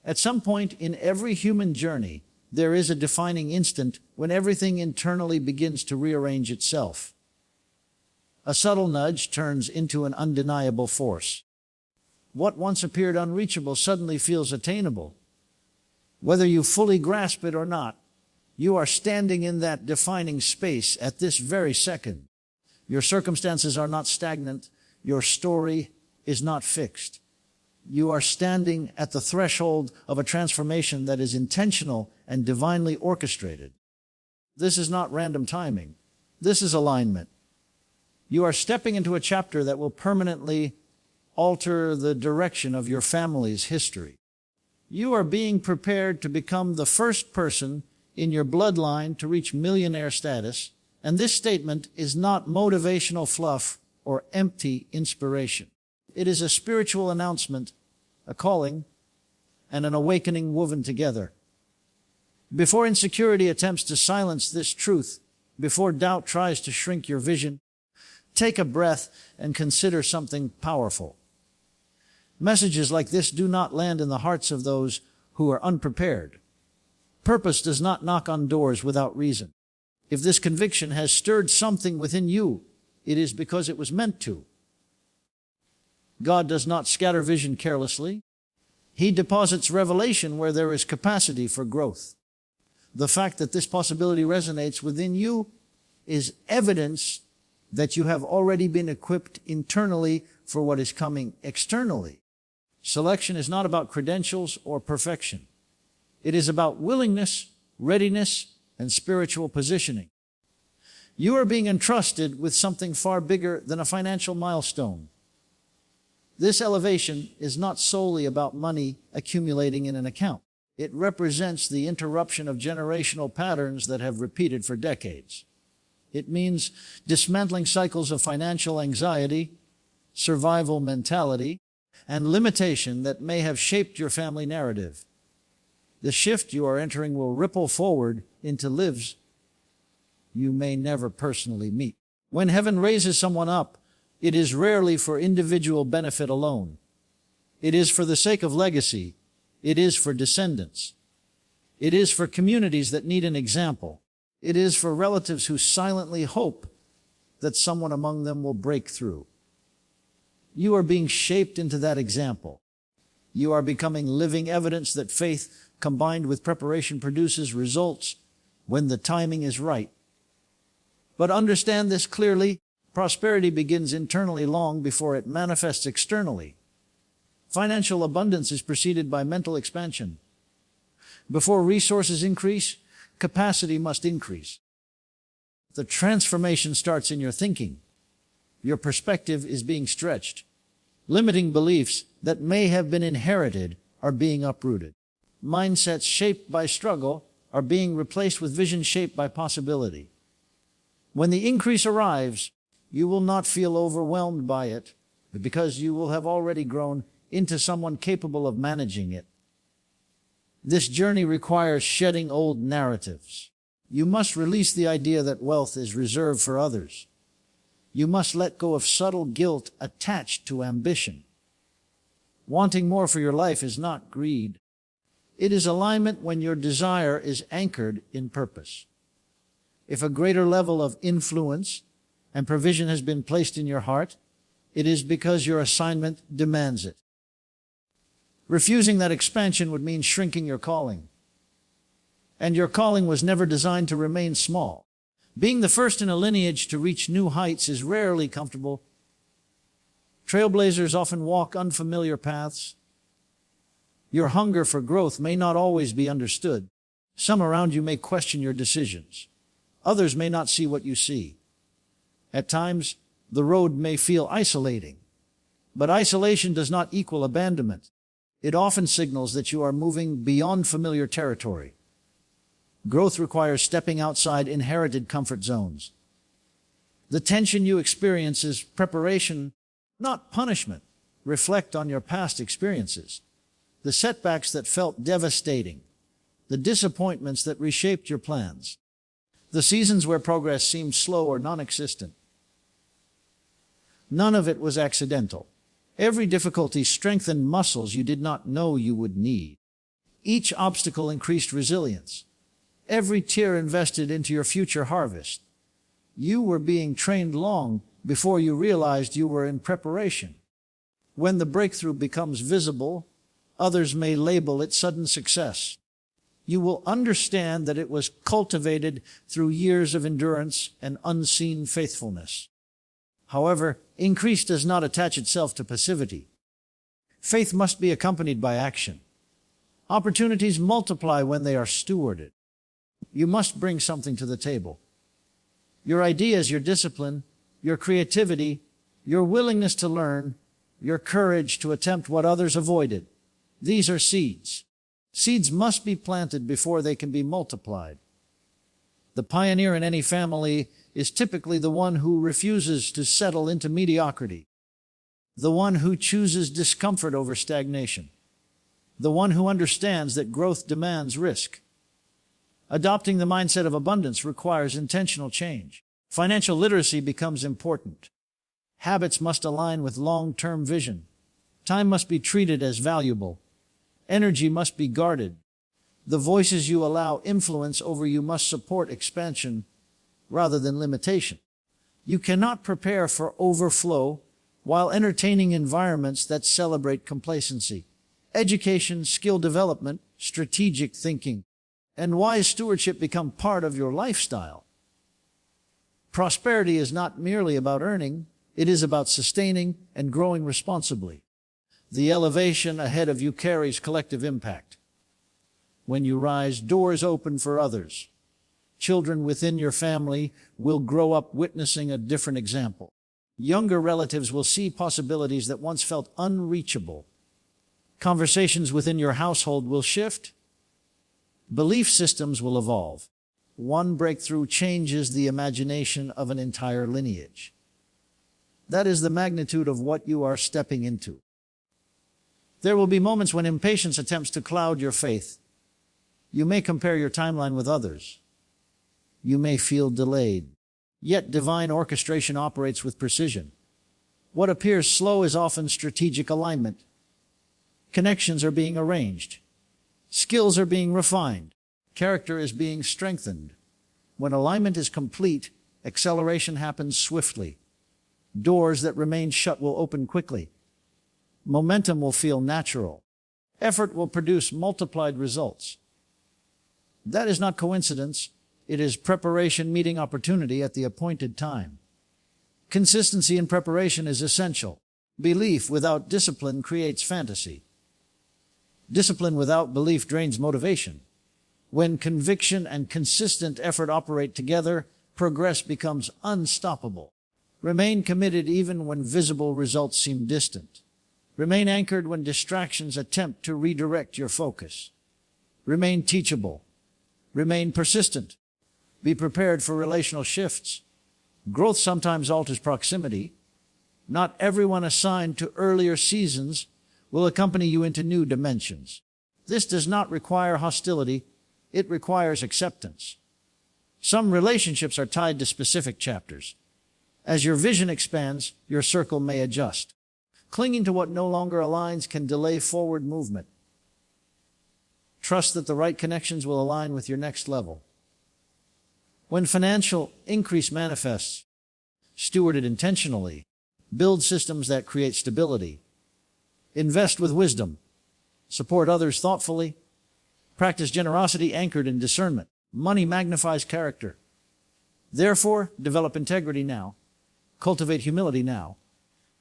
At some point in every human journey, there is a defining instant when everything internally begins to rearrange itself. A subtle nudge turns into an undeniable force. What once appeared unreachable suddenly feels attainable. Whether you fully grasp it or not, you are standing in that defining space at this very second. Your circumstances are not stagnant. Your story is not fixed. You are standing at the threshold of a transformation that is intentional and divinely orchestrated. This is not random timing. This is alignment. You are stepping into a chapter that will permanently alter the direction of your family's history. You are being prepared to become the first person in your bloodline to reach millionaire status, and this statement is not motivational fluff or empty inspiration. It is a spiritual announcement, a calling, and an awakening woven together. Before insecurity attempts to silence this truth, before doubt tries to shrink your vision, take a breath and consider something powerful. Messages like this do not land in the hearts of those who are unprepared. Purpose does not knock on doors without reason. If this conviction has stirred something within you, it is because it was meant to. God does not scatter vision carelessly. He deposits revelation where there is capacity for growth. The fact that this possibility resonates within you is evidence that you have already been equipped internally for what is coming externally. Selection is not about credentials or perfection. It is about willingness, readiness, and spiritual positioning. You are being entrusted with something far bigger than a financial milestone. This elevation is not solely about money accumulating in an account. It represents the interruption of generational patterns that have repeated for decades. It means dismantling cycles of financial anxiety, survival mentality, and limitation that may have shaped your family narrative. The shift you are entering will ripple forward into lives you may never personally meet. When heaven raises someone up, it is rarely for individual benefit alone. It is for the sake of legacy. It is for descendants. It is for communities that need an example. It is for relatives who silently hope that someone among them will break through. You are being shaped into that example. You are becoming living evidence that faith combined with preparation produces results when the timing is right. But understand this clearly, prosperity begins internally long before it manifests externally. Financial abundance is preceded by mental expansion. Before resources increase, capacity must increase. The transformation starts in your thinking. Your perspective is being stretched. Limiting beliefs that may have been inherited are being uprooted. Mindsets shaped by struggle are being replaced with vision shaped by possibility. When the increase arrives, you will not feel overwhelmed by it, because you will have already grown into someone capable of managing it. This journey requires shedding old narratives. You must release the idea that wealth is reserved for others. You must let go of subtle guilt attached to ambition. Wanting more for your life is not greed. It is alignment when your desire is anchored in purpose. If a greater level of influence and provision has been placed in your heart, it is because your assignment demands it. Refusing that expansion would mean shrinking your calling. And your calling was never designed to remain small. Being the first in a lineage to reach new heights is rarely comfortable. Trailblazers often walk unfamiliar paths. Your hunger for growth may not always be understood. Some around you may question your decisions. Others may not see what you see. At times, the road may feel isolating. But isolation does not equal abandonment. It often signals that you are moving beyond familiar territory. Growth requires stepping outside inherited comfort zones. The tension you experience is preparation, not punishment. Reflect on your past experiences. The setbacks that felt devastating. The disappointments that reshaped your plans. The seasons where progress seemed slow or non-existent. None of it was accidental. Every difficulty strengthened muscles you did not know you would need. Each obstacle increased resilience. Every tear invested into your future harvest. You were being trained long before you realized you were in preparation. When the breakthrough becomes visible, others may label it sudden success. You will understand that it was cultivated through years of endurance and unseen faithfulness. However, increase does not attach itself to passivity. Faith must be accompanied by action. Opportunities multiply when they are stewarded. You must bring something to the table. Your ideas, your discipline, your creativity, your willingness to learn, your courage to attempt what others avoided. These are seeds. Seeds must be planted before they can be multiplied. The pioneer in any family is typically the one who refuses to settle into mediocrity, the one who chooses discomfort over stagnation, the one who understands that growth demands risk. Adopting the mindset of abundance requires intentional change. Financial literacy becomes important. Habits must align with long-term vision. Time must be treated as valuable. Energy must be guarded. The voices you allow influence over you must support expansion rather than limitation. You cannot prepare for overflow while entertaining environments that celebrate complacency. Education, skill development, strategic thinking, and wise stewardship become part of your lifestyle. Prosperity is not merely about earning, it is about sustaining and growing responsibly. The elevation ahead of you carries collective impact. When you rise, doors open for others. Children within your family will grow up witnessing a different example. Younger relatives will see possibilities that once felt unreachable. Conversations within your household will shift. Belief systems will evolve. One breakthrough changes the imagination of an entire lineage. That is the magnitude of what you are stepping into. There will be moments when impatience attempts to cloud your faith. You may compare your timeline with others. You may feel delayed. Yet divine orchestration operates with precision. What appears slow is often strategic alignment. Connections are being arranged. Skills are being refined. Character is being strengthened. When alignment is complete, acceleration happens swiftly. Doors that remain shut will open quickly. Momentum will feel natural. Effort will produce multiplied results. That is not coincidence. It is preparation meeting opportunity at the appointed time. Consistency in preparation is essential. Belief without discipline creates fantasy. Discipline without belief drains motivation. When conviction and consistent effort operate together, progress becomes unstoppable. Remain committed even when visible results seem distant. Remain anchored when distractions attempt to redirect your focus. Remain teachable. Remain persistent. Be prepared for relational shifts. Growth sometimes alters proximity. Not everyone assigned to earlier seasons will accompany you into new dimensions. This does not require hostility. It requires acceptance. Some relationships are tied to specific chapters. As your vision expands, your circle may adjust. Clinging to what no longer aligns can delay forward movement. Trust that the right connections will align with your next level. When financial increase manifests, steward it intentionally. Build systems that create stability. Invest with wisdom. Support others thoughtfully. Practice generosity anchored in discernment. Money magnifies character. Therefore, develop integrity now. Cultivate humility now.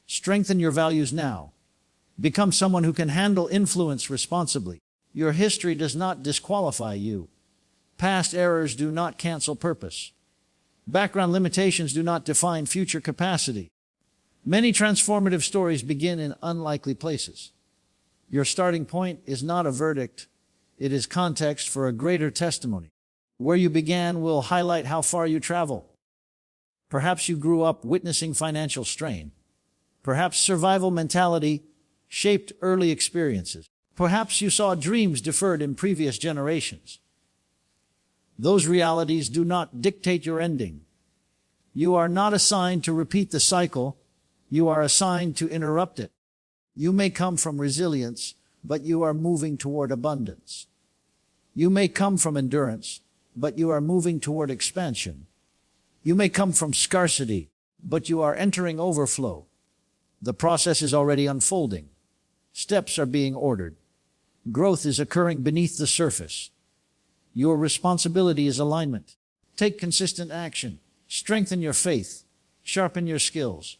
Strengthen your values now. Become someone who can handle influence responsibly. Your history does not disqualify you. Past errors do not cancel purpose. Background limitations do not define future capacity. Many transformative stories begin in unlikely places. Your starting point is not a verdict. It is context for a greater testimony. Where you began will highlight how far you travel. Perhaps you grew up witnessing financial strain. Perhaps survival mentality shaped early experiences. Perhaps you saw dreams deferred in previous generations. Those realities do not dictate your ending. You are not assigned to repeat the cycle. You are assigned to interrupt it. You may come from resilience, but you are moving toward abundance. You may come from endurance, but you are moving toward expansion. You may come from scarcity, but you are entering overflow. The process is already unfolding. Steps are being ordered. Growth is occurring beneath the surface. Your responsibility is alignment. Take consistent action. Strengthen your faith. Sharpen your skills.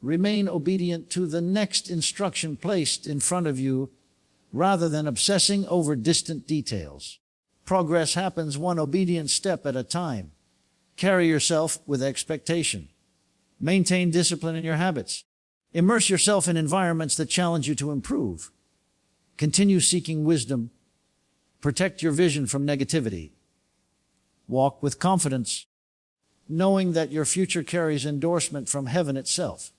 Remain obedient to the next instruction placed in front of you rather than obsessing over distant details. Progress happens one obedient step at a time. Carry yourself with expectation. Maintain discipline in your habits. Immerse yourself in environments that challenge you to improve. Continue seeking wisdom. Protect your vision from negativity. Walk with confidence, knowing that your future carries endorsement from heaven itself.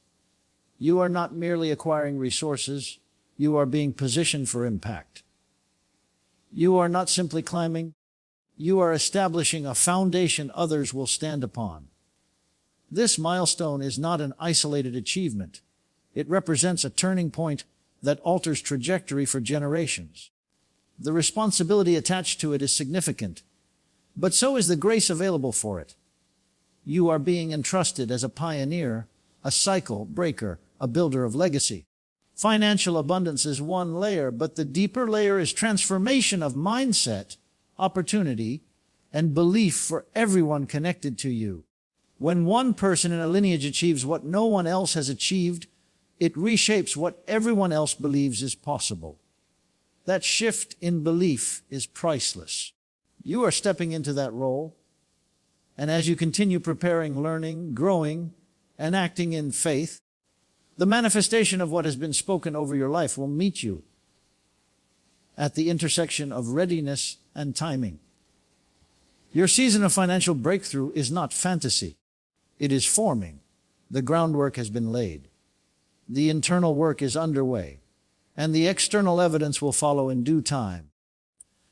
You are not merely acquiring resources, you are being positioned for impact. You are not simply climbing, you are establishing a foundation others will stand upon. This milestone is not an isolated achievement. It represents a turning point that alters trajectory for generations. The responsibility attached to it is significant, but so is the grace available for it. You are being entrusted as a pioneer, a cycle breaker, a builder of legacy. Financial abundance is one layer, but the deeper layer is transformation of mindset, opportunity, and belief for everyone connected to you. When one person in a lineage achieves what no one else has achieved, it reshapes what everyone else believes is possible. That shift in belief is priceless. You are stepping into that role, and as you continue preparing, learning, growing, and acting in faith, the manifestation of what has been spoken over your life will meet you at the intersection of readiness and timing. Your season of financial breakthrough is not fantasy. It is forming. The groundwork has been laid. The internal work is underway, and the external evidence will follow in due time.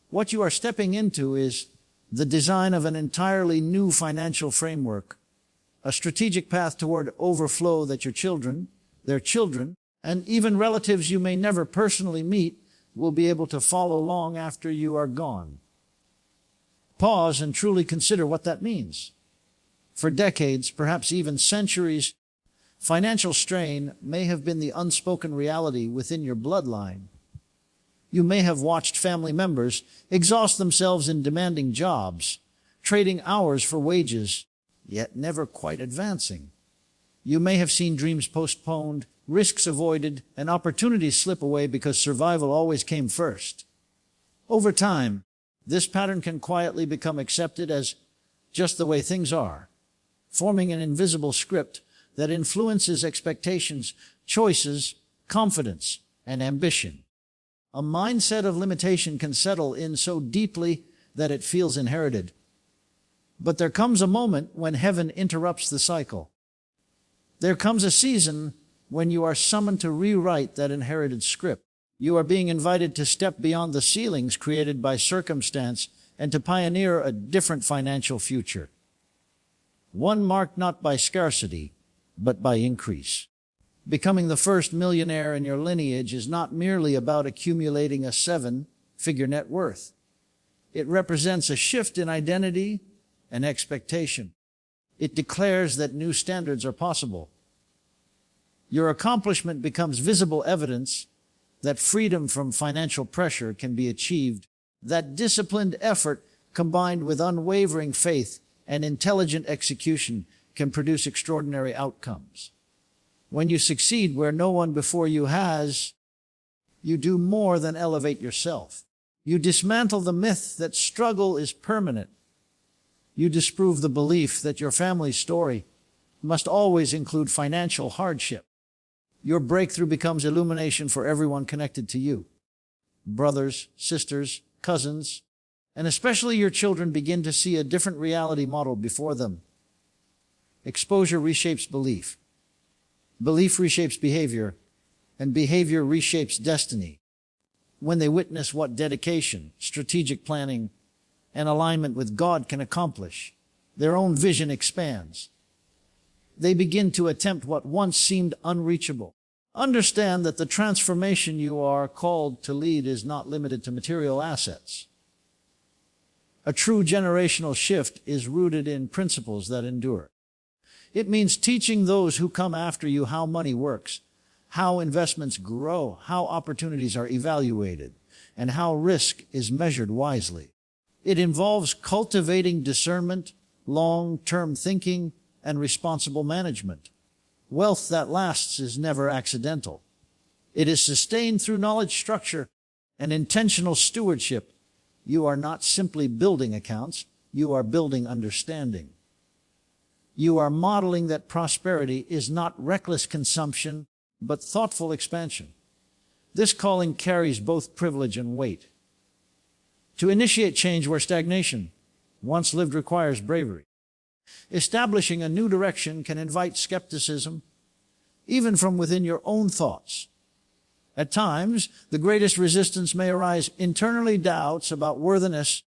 What you are stepping into is the design of an entirely new financial framework, a strategic path toward overflow that your children, their children, and even relatives you may never personally meet will be able to follow long after you are gone. Pause and truly consider what that means. For decades, perhaps even centuries, financial strain may have been the unspoken reality within your bloodline. You may have watched family members exhaust themselves in demanding jobs, trading hours for wages, yet never quite advancing. You may have seen dreams postponed, risks avoided, and opportunities slip away because survival always came first. Over time, this pattern can quietly become accepted as just the way things are, forming an invisible script that influences expectations, choices, confidence, and ambition. A mindset of limitation can settle in so deeply that it feels inherited. But there comes a moment when heaven interrupts the cycle. There comes a season when you are summoned to rewrite that inherited script. You are being invited to step beyond the ceilings created by circumstance and to pioneer a different financial future. One marked not by scarcity, but by increase. Becoming the first millionaire in your lineage is not merely about accumulating a seven-figure net worth. It represents a shift in identity and expectation. It declares that new standards are possible. Your accomplishment becomes visible evidence that freedom from financial pressure can be achieved, that disciplined effort combined with unwavering faith and intelligent execution can produce extraordinary outcomes. When you succeed where no one before you has, you do more than elevate yourself. You dismantle the myth that struggle is permanent. You disprove the belief that your family's story must always include financial hardship. Your breakthrough becomes illumination for everyone connected to you. Brothers, sisters, cousins, and especially your children begin to see a different reality modeled before them. Exposure reshapes belief. Belief reshapes behavior, and behavior reshapes destiny. When they witness what dedication, strategic planning, and alignment with God can accomplish, their own vision expands. They begin to attempt what once seemed unreachable. Understand that the transformation you are called to lead is not limited to material assets. A true generational shift is rooted in principles that endure. It means teaching those who come after you how money works, how investments grow, how opportunities are evaluated, and how risk is measured wisely. It involves cultivating discernment, long-term thinking, and responsible management. Wealth that lasts is never accidental. It is sustained through knowledge structure and intentional stewardship. You are not simply building accounts, you are building understanding. You are modeling that prosperity is not reckless consumption, but thoughtful expansion. This calling carries both privilege and weight. To initiate change where stagnation once lived requires bravery. Establishing a new direction can invite skepticism, even from within your own thoughts. At times, the greatest resistance may arise internally: doubts about worthiness,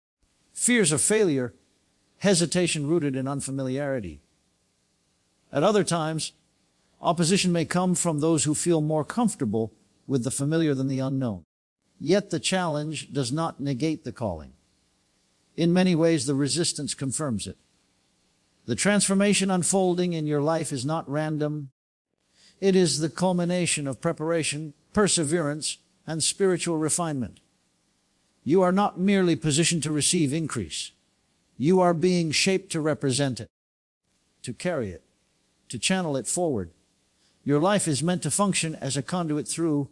fears of failure, hesitation rooted in unfamiliarity. At other times, opposition may come from those who feel more comfortable with the familiar than the unknown. Yet the challenge does not negate the calling. In many ways, the resistance confirms it. The transformation unfolding in your life is not random. It is the culmination of preparation, perseverance, and spiritual refinement. You are not merely positioned to receive increase. You are being shaped to represent it, to carry it, to channel it forward. Your life is meant to function as a conduit through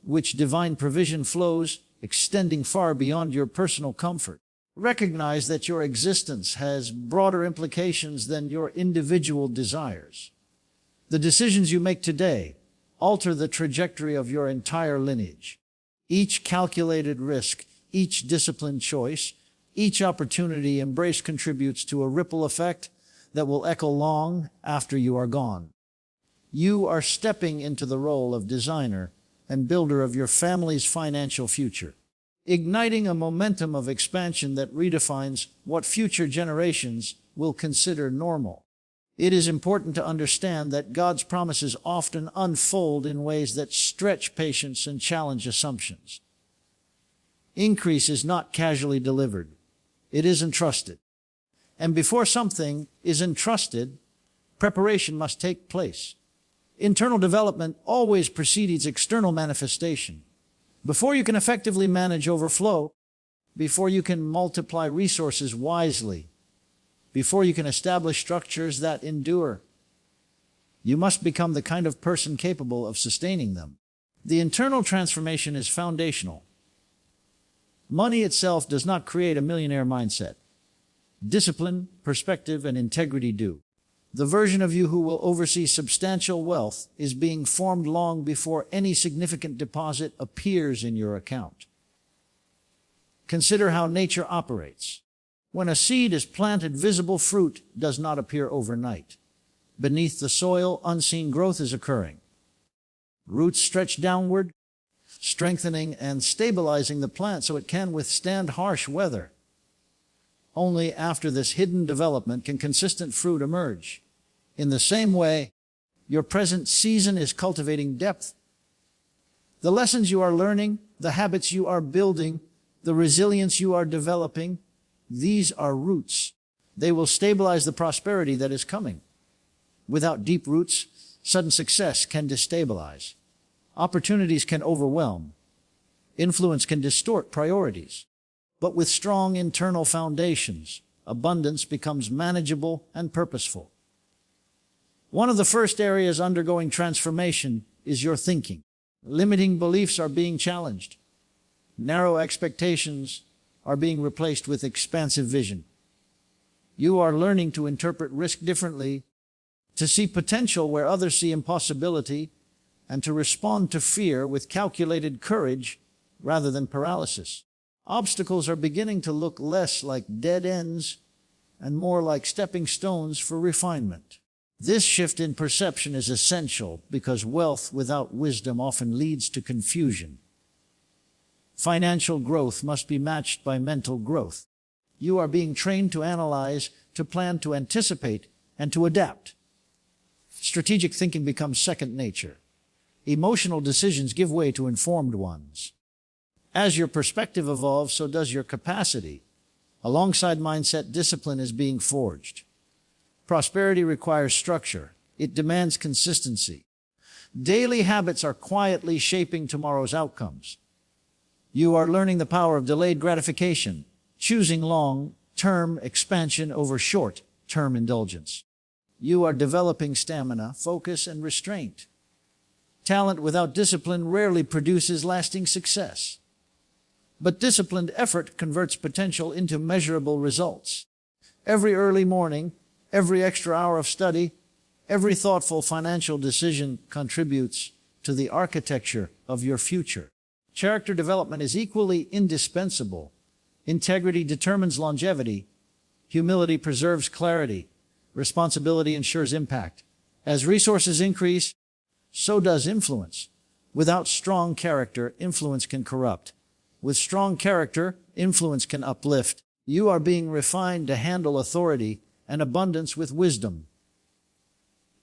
which divine provision flows, extending far beyond your personal comfort. Recognize that your existence has broader implications than your individual desires. The decisions you make today alter the trajectory of your entire lineage. Each calculated risk, each disciplined choice, each opportunity embraced contributes to a ripple effect that will echo long after you are gone. You are stepping into the role of designer and builder of your family's financial future, igniting a momentum of expansion that redefines what future generations will consider normal. It is important to understand that God's promises often unfold in ways that stretch patience and challenge assumptions. Increase is not casually delivered. It is entrusted. And before something is entrusted, preparation must take place. Internal development always precedes external manifestation. Before you can effectively manage overflow, before you can multiply resources wisely, before you can establish structures that endure, you must become the kind of person capable of sustaining them. The internal transformation is foundational. Money itself does not create a millionaire mindset. Discipline, perspective, and integrity do. The version of you who will oversee substantial wealth is being formed long before any significant deposit appears in your account. Consider how nature operates. When a seed is planted, visible fruit does not appear overnight. Beneath the soil, unseen growth is occurring. Roots stretch downward, strengthening and stabilizing the plant so it can withstand harsh weather. Only after this hidden development can consistent fruit emerge. In the same way, your present season is cultivating depth. The lessons you are learning, the habits you are building, the resilience you are developing, these are roots. They will stabilize the prosperity that is coming. Without deep roots, sudden success can destabilize. Opportunities can overwhelm. Influence can distort priorities. But with strong internal foundations, abundance becomes manageable and purposeful. One of the first areas undergoing transformation is your thinking. Limiting beliefs are being challenged. Narrow expectations are being replaced with expansive vision. You are learning to interpret risk differently, to see potential where others see impossibility, and to respond to fear with calculated courage rather than paralysis. Obstacles are beginning to look less like dead ends and more like stepping stones for refinement. This shift in perception is essential because wealth without wisdom often leads to confusion. Financial growth must be matched by mental growth. You are being trained to analyze, to plan, to anticipate, and to adapt. Strategic thinking becomes second nature. Emotional decisions give way to informed ones. As your perspective evolves, so does your capacity. Alongside mindset, discipline is being forged. Prosperity requires structure. It demands consistency. Daily habits are quietly shaping tomorrow's outcomes. You are learning the power of delayed gratification, choosing long-term expansion over short-term indulgence. You are developing stamina, focus, and restraint. Talent without discipline rarely produces lasting success. But disciplined effort converts potential into measurable results. Every early morning, every extra hour of study, every thoughtful financial decision contributes to the architecture of your future. Character development is equally indispensable. Integrity determines longevity. Humility preserves clarity. Responsibility ensures impact. As resources increase, so does influence. Without strong character, influence can corrupt. With strong character, influence can uplift. You are being refined to handle authority and abundance with wisdom.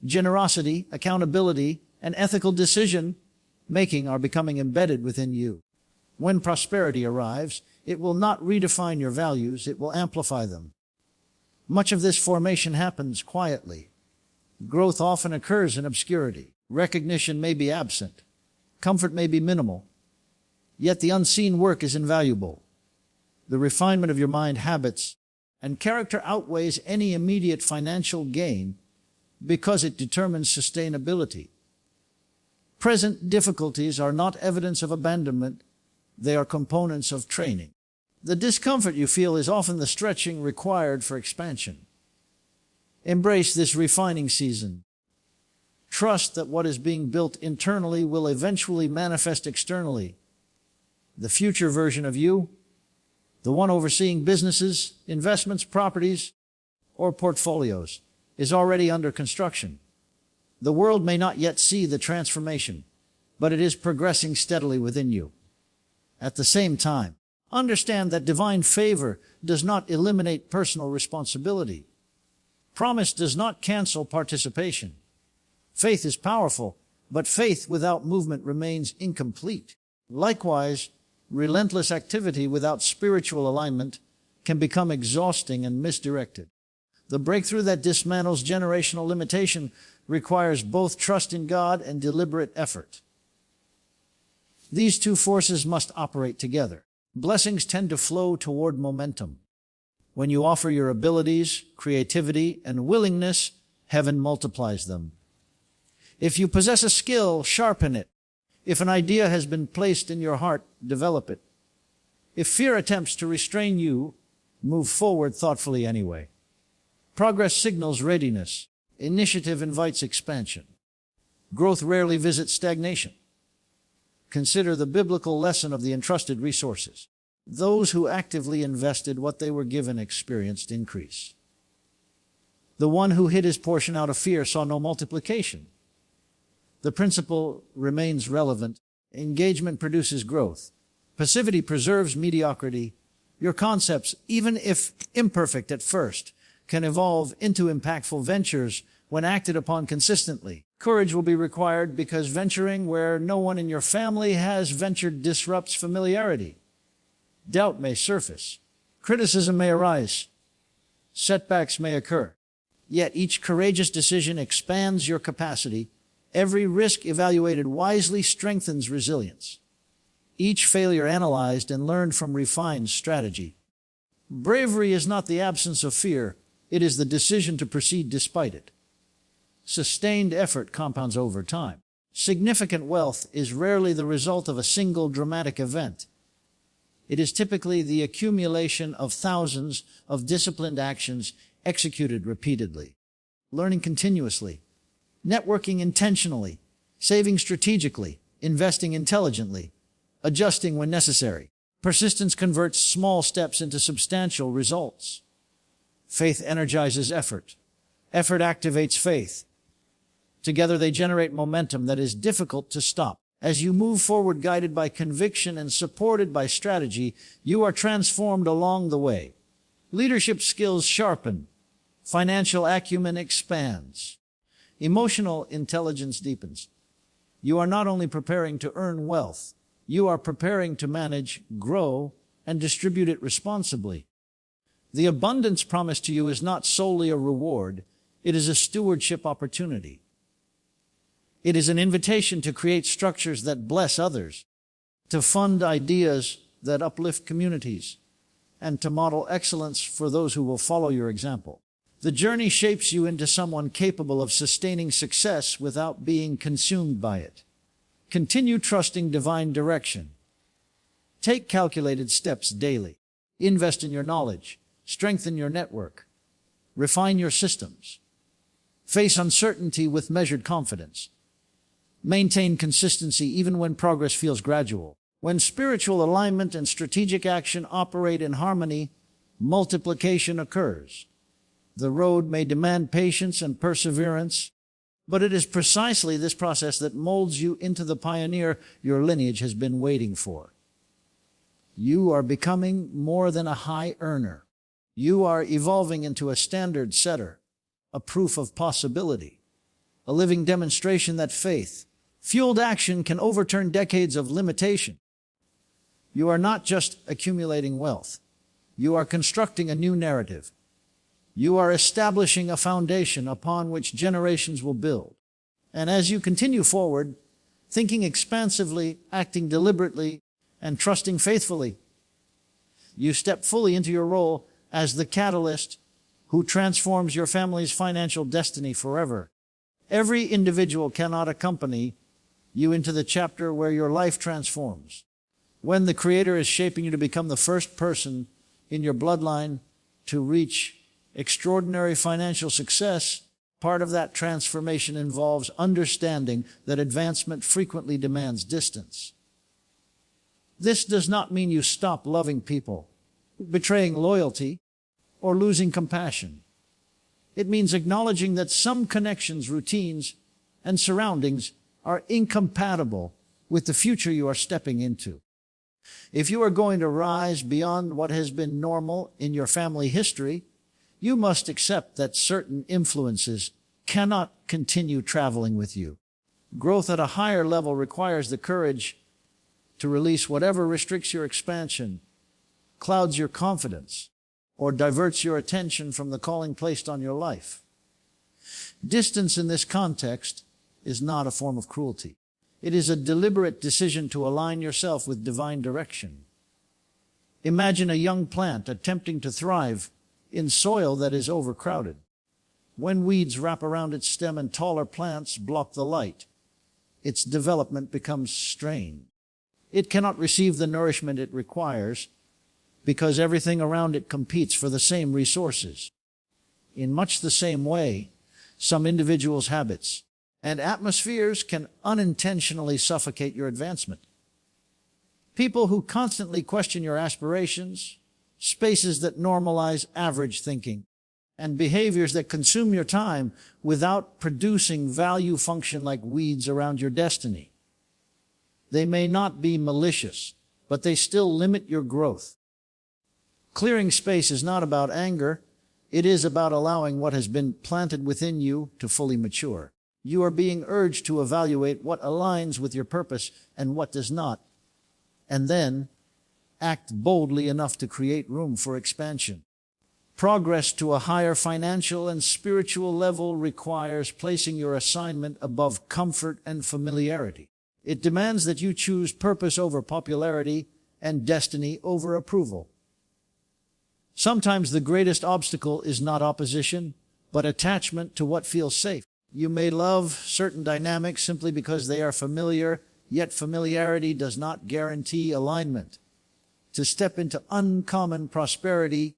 Generosity, accountability, and ethical decision-making are becoming embedded within you. When prosperity arrives, it will not redefine your values, it will amplify them. Much of this formation happens quietly. Growth often occurs in obscurity. Recognition may be absent. Comfort may be minimal. Yet the unseen work is invaluable. The refinement of your mind, habits, and character outweighs any immediate financial gain because it determines sustainability. Present difficulties are not evidence of abandonment, they are components of training. The discomfort you feel is often the stretching required for expansion. Embrace this refining season. Trust that what is being built internally will eventually manifest externally. The future version of you, the one overseeing businesses, investments, properties, or portfolios, is already under construction. The world may not yet see the transformation, but it is progressing steadily within you. At the same time, understand that divine favor does not eliminate personal responsibility. Promise does not cancel participation. Faith is powerful, but faith without movement remains incomplete. Likewise, relentless activity without spiritual alignment can become exhausting and misdirected. The breakthrough that dismantles generational limitation requires both trust in God and deliberate effort. These two forces must operate together. Blessings tend to flow toward momentum. When you offer your abilities, creativity, and willingness, heaven multiplies them. If you possess a skill, sharpen it. If an idea has been placed in your heart, develop it. If fear attempts to restrain you, move forward thoughtfully anyway. Progress signals readiness. Initiative invites expansion. Growth rarely visits stagnation. Consider the biblical lesson of the entrusted resources. Those who actively invested what they were given experienced increase. The one who hid his portion out of fear saw no multiplication. The principle remains relevant. Engagement produces growth. Passivity preserves mediocrity. Your concepts, even if imperfect at first, can evolve into impactful ventures when acted upon consistently. Courage will be required because venturing where no one in your family has ventured disrupts familiarity. Doubt may surface. Criticism may arise. Setbacks may occur. Yet each courageous decision expands your capacity. Every risk evaluated wisely strengthens resilience. Each failure analyzed and learned from refined strategy. Bravery is not the absence of fear. It is the decision to proceed despite it. Sustained effort compounds over time. Significant wealth is rarely the result of a single dramatic event. It is typically the accumulation of thousands of disciplined actions executed repeatedly. Learning continuously, networking intentionally, saving strategically, investing intelligently, adjusting when necessary. Persistence converts small steps into substantial results. Faith energizes effort. Effort activates faith. Together they generate momentum that is difficult to stop. As you move forward guided by conviction and supported by strategy, you are transformed along the way. Leadership skills sharpen. Financial acumen expands. Emotional intelligence deepens. You are not only preparing to earn wealth, you are preparing to manage, grow, and distribute it responsibly. The abundance promised to you is not solely a reward, it is a stewardship opportunity. It is an invitation to create structures that bless others, to fund ideas that uplift communities, and to model excellence for those who will follow your example. The journey shapes you into someone capable of sustaining success without being consumed by it. Continue trusting divine direction. Take calculated steps daily. Invest in your knowledge. Strengthen your network. Refine your systems. Face uncertainty with measured confidence. Maintain consistency even when progress feels gradual. When spiritual alignment and strategic action operate in harmony, multiplication occurs. The road may demand patience and perseverance, but it is precisely this process that molds you into the pioneer your lineage has been waiting for. You are becoming more than a high earner. You are evolving into a standard setter, a proof of possibility, a living demonstration that faith, fueled action, can overturn decades of limitation. You are not just accumulating wealth. You are constructing a new narrative. You are establishing a foundation upon which generations will build. And as you continue forward, thinking expansively, acting deliberately, and trusting faithfully, you step fully into your role as the catalyst who transforms your family's financial destiny forever. Every individual cannot accompany you into the chapter where your life transforms. When the Creator is shaping you to become the first person in your bloodline to reach extraordinary financial success, part of that transformation involves understanding that advancement frequently demands distance. This does not mean you stop loving people, betraying loyalty, or losing compassion. It means acknowledging that some connections, routines, and surroundings are incompatible with the future you are stepping into. If you are going to rise beyond what has been normal in your family history, you must accept that certain influences cannot continue traveling with you. Growth at a higher level requires the courage to release whatever restricts your expansion, clouds your confidence, or diverts your attention from the calling placed on your life. Distance in this context is not a form of cruelty. It is a deliberate decision to align yourself with divine direction. Imagine a young plant attempting to thrive in soil that is overcrowded. When weeds wrap around its stem and taller plants block the light, its development becomes strained. It cannot receive the nourishment it requires because everything around it competes for the same resources. In much the same way, some individuals' habits and atmospheres can unintentionally suffocate your advancement. People who constantly question your aspirations, spaces that normalize average thinking, and behaviors that consume your time without producing value function like weeds around your destiny. They may not be malicious, but they still limit your growth. Clearing space is not about anger. It is about allowing what has been planted within you to fully mature. You are being urged to evaluate what aligns with your purpose and what does not, and then act boldly enough to create room for expansion. Progress to a higher financial and spiritual level requires placing your assignment above comfort and familiarity. It demands that you choose purpose over popularity and destiny over approval. Sometimes the greatest obstacle is not opposition, but attachment to what feels safe. You may love certain dynamics simply because they are familiar, yet familiarity does not guarantee alignment. To step into uncommon prosperity,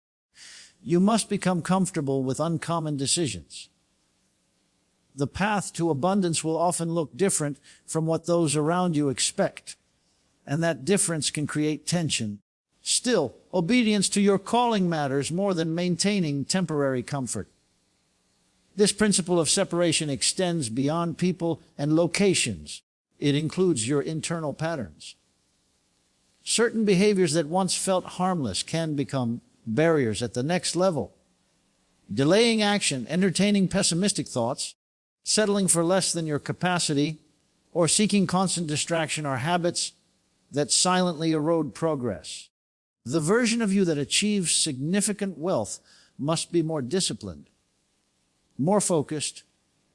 you must become comfortable with uncommon decisions. The path to abundance will often look different from what those around you expect, and that difference can create tension. Still, obedience to your calling matters more than maintaining temporary comfort. This principle of separation extends beyond people and locations. It includes your internal patterns. Certain behaviors that once felt harmless can become barriers at the next level. Delaying action, entertaining pessimistic thoughts, settling for less than your capacity, or seeking constant distraction are habits that silently erode progress. The version of you that achieves significant wealth must be more disciplined, more focused,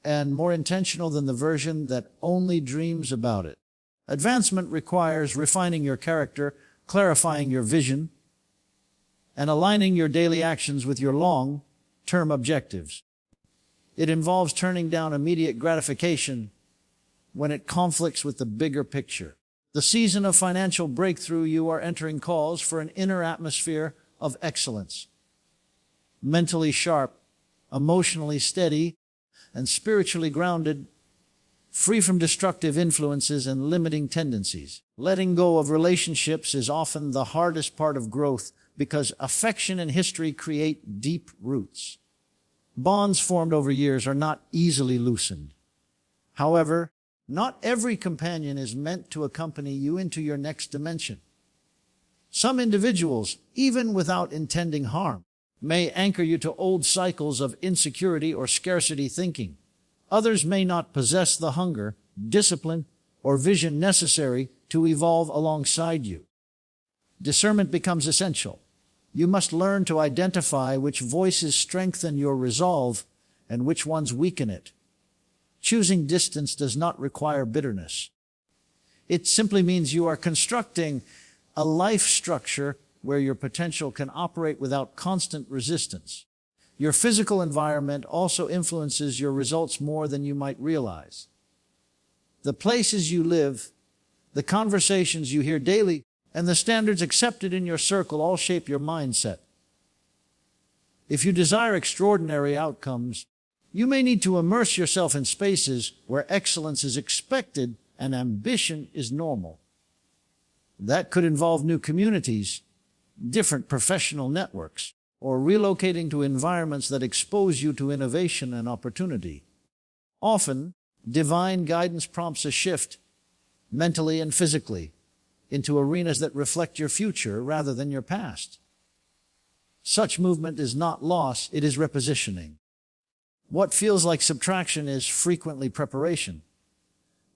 and more intentional than the version that only dreams about it. Advancement requires refining your character, clarifying your vision, and aligning your daily actions with your long-term objectives. It involves turning down immediate gratification when it conflicts with the bigger picture. The season of financial breakthrough you are entering calls for an inner atmosphere of excellence. Mentally sharp, emotionally steady, and spiritually grounded, free from destructive influences and limiting tendencies. Letting go of relationships is often the hardest part of growth because affection and history create deep roots. Bonds formed over years are not easily loosened. However, not every companion is meant to accompany you into your next dimension. Some individuals, even without intending harm, may anchor you to old cycles of insecurity or scarcity thinking. Others may not possess the hunger, discipline, or vision necessary to evolve alongside you. Discernment becomes essential. You must learn to identify which voices strengthen your resolve and which ones weaken it. Choosing distance does not require bitterness. It simply means you are constructing a life structure where your potential can operate without constant resistance. Your physical environment also influences your results more than you might realize. The places you live, the conversations you hear daily, and the standards accepted in your circle all shape your mindset. If you desire extraordinary outcomes, you may need to immerse yourself in spaces where excellence is expected and ambition is normal. That could involve new communities, different professional networks, or relocating to environments that expose you to innovation and opportunity. Often, divine guidance prompts a shift, mentally and physically, into arenas that reflect your future rather than your past. Such movement is not loss, it is repositioning. What feels like subtraction is frequently preparation.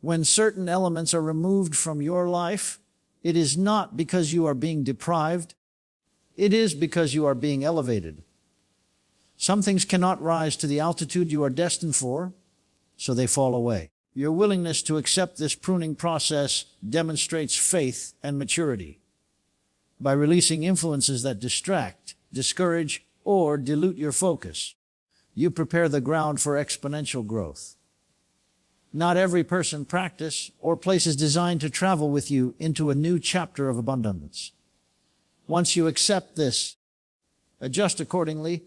When certain elements are removed from your life, it is not because you are being deprived, it is because you are being elevated. Some things cannot rise to the altitude you are destined for, so they fall away. Your willingness to accept this pruning process demonstrates faith and maturity. By releasing influences that distract, discourage, or dilute your focus, you prepare the ground for exponential growth. Not every person, practice, or place is designed to travel with you into a new chapter of abundance. Once you accept this, adjust accordingly,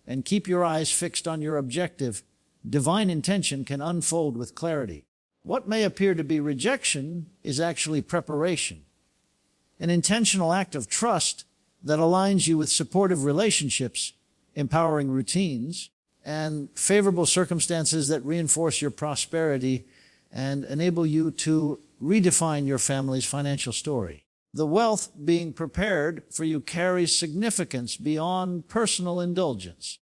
and keep your eyes fixed on your objective, divine intention can unfold with clarity. What may appear to be rejection is actually preparation, an intentional act of trust that aligns you with supportive relationships, empowering routines, and favorable circumstances that reinforce your prosperity and enable you to redefine your family's financial story. The wealth being prepared for you carries significance beyond personal indulgence.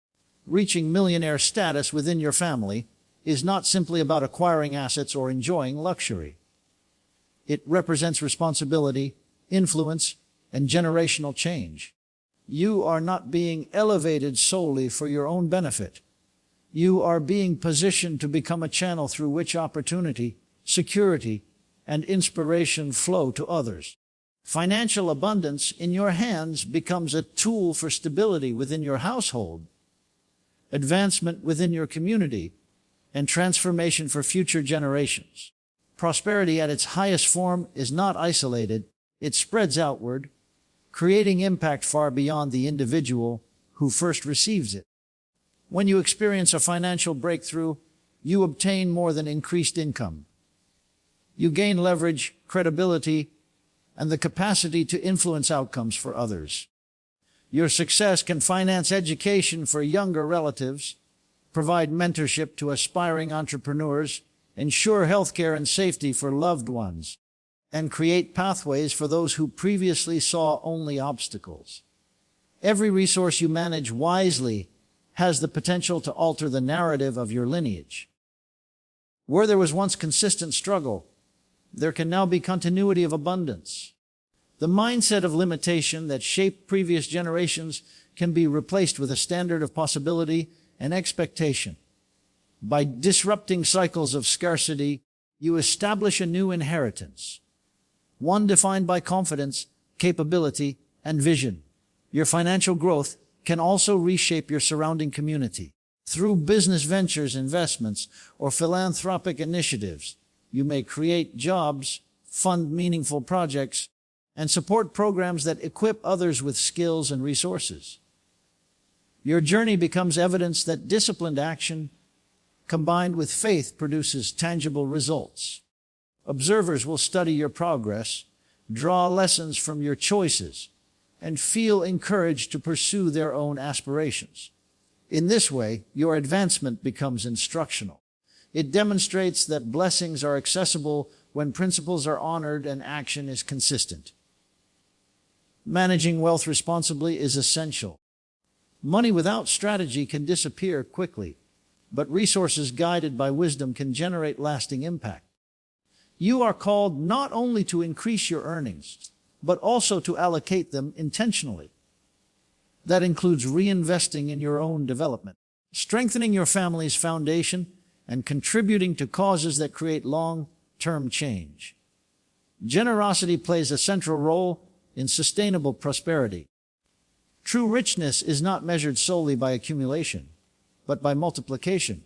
Reaching millionaire status within your family is not simply about acquiring assets or enjoying luxury. It represents responsibility, influence, and generational change. You are not being elevated solely for your own benefit. You are being positioned to become a channel through which opportunity, security, and inspiration flow to others. Financial abundance in your hands becomes a tool for stability within your household, advancement within your community, and transformation for future generations. Prosperity at its highest form is not isolated, it spreads outward, creating impact far beyond the individual who first receives it. When you experience a financial breakthrough, you obtain more than increased income. You gain leverage, credibility, and the capacity to influence outcomes for others. Your success can finance education for younger relatives, provide mentorship to aspiring entrepreneurs, ensure healthcare and safety for loved ones, and create pathways for those who previously saw only obstacles. Every resource you manage wisely has the potential to alter the narrative of your lineage. Where there was once consistent struggle, there can now be continuity of abundance. The mindset of limitation that shaped previous generations can be replaced with a standard of possibility and expectation. By disrupting cycles of scarcity, you establish a new inheritance, one defined by confidence, capability, and vision. Your financial growth can also reshape your surrounding community. Through business ventures, investments, or philanthropic initiatives, you may create jobs, fund meaningful projects, and support programs that equip others with skills and resources. Your journey becomes evidence that disciplined action combined with faith produces tangible results. Observers will study your progress, draw lessons from your choices, and feel encouraged to pursue their own aspirations. In this way, your advancement becomes instructional. It demonstrates that blessings are accessible when principles are honored and action is consistent. Managing wealth responsibly is essential. Money without strategy can disappear quickly, but resources guided by wisdom can generate lasting impact. You are called not only to increase your earnings, but also to allocate them intentionally. That includes reinvesting in your own development, strengthening your family's foundation, and contributing to causes that create long-term change. Generosity plays a central role in sustainable prosperity. True richness is not measured solely by accumulation, but by multiplication.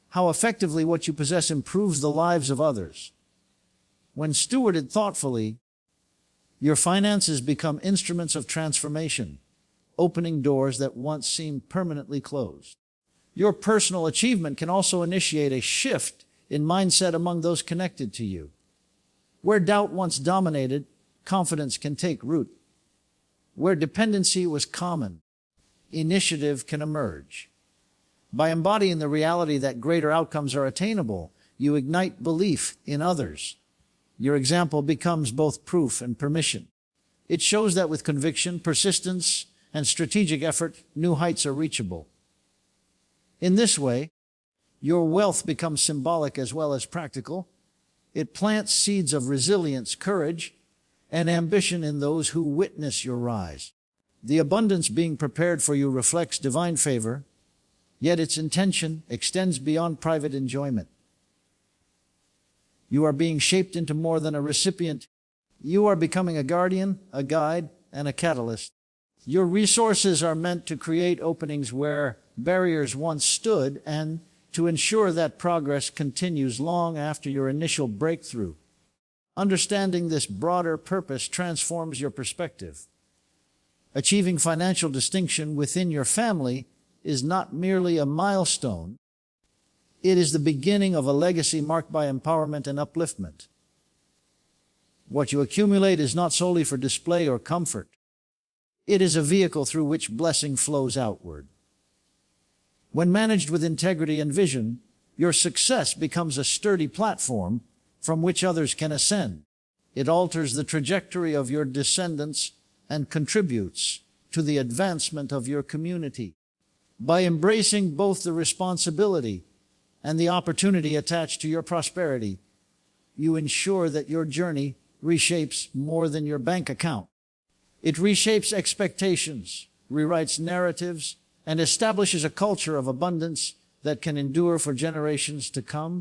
How effectively what you possess improves the lives of others. When stewarded thoughtfully, your finances become instruments of transformation, opening doors that once seemed permanently closed. Your personal achievement can also initiate a shift in mindset among those connected to you. Where doubt once dominated, confidence can take root. Where dependency was common, initiative can emerge. By embodying the reality that greater outcomes are attainable, you ignite belief in others. Your example becomes both proof and permission. It shows that with conviction, persistence, and strategic effort, new heights are reachable. In this way, your wealth becomes symbolic as well as practical. It plants seeds of resilience, courage, and ambition in those who witness your rise. The abundance being prepared for you reflects divine favor, yet its intention extends beyond private enjoyment. You are being shaped into more than a recipient. You are becoming a guardian, a guide, and a catalyst. Your resources are meant to create openings where barriers once stood and to ensure that progress continues long after your initial breakthrough. Understanding this broader purpose transforms your perspective. Achieving financial distinction within your family is not merely a milestone. It is the beginning of a legacy marked by empowerment and upliftment. What you accumulate is not solely for display or comfort. It is a vehicle through which blessing flows outward. When managed with integrity and vision, your success becomes a sturdy platform from which others can ascend. It alters the trajectory of your descendants and contributes to the advancement of your community. By embracing both the responsibility and the opportunity attached to your prosperity, you ensure that your journey reshapes more than your bank account. It reshapes expectations, rewrites narratives, and establishes a culture of abundance that can endure for generations to come.